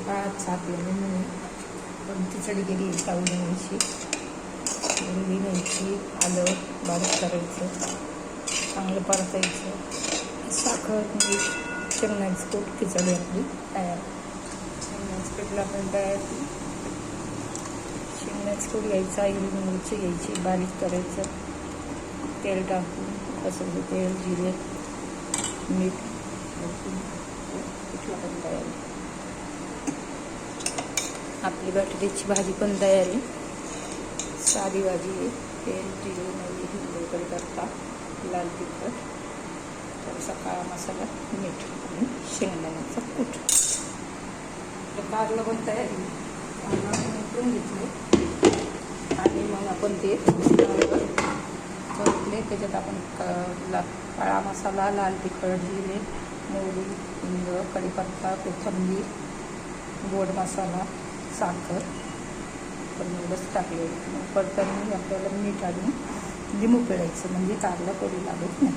आज आपल्याला म्हणून पण खिचडी केली सावधानीची हिरवी मिरची आलं बारीक करायचं, चांगलं परतायचं, साखर मीठ शेंगदाण्याचं कूट, खिचडी आपली तयार. शेंगदाण्याचं कूटला आपण तयार शेंगदाण्याचं कूट घ्यायचा, हिरवी मिरची घ्यायची, बारीक करायचं, तेल टाकून कसं तेल जिरे मीठ कुठला पण तयार. आपली बटाट्याची भाजी पण तयार आहे. साधी भाजी आहे. तेल जिरे मोहरी हिंग कढीपत्ता लाल तिखट थोडासा काळा मसाला मीठ आणि शेंगदाण्याचा कूट. कारलं पण तयार आहे. उकळून घेतले आणि मग आपण ते परतले. त्याच्यात आपण काळा मसाला लाल तिखट जिरे मोहरी हिंग कढीपत्ता कोथिंबीर गोड मसाला साखर पण एवढंच टाकले. मग परताना आपल्याला मीठ आणि लिंबू पिळायचं म्हणजे कारला कढी लागत नाही.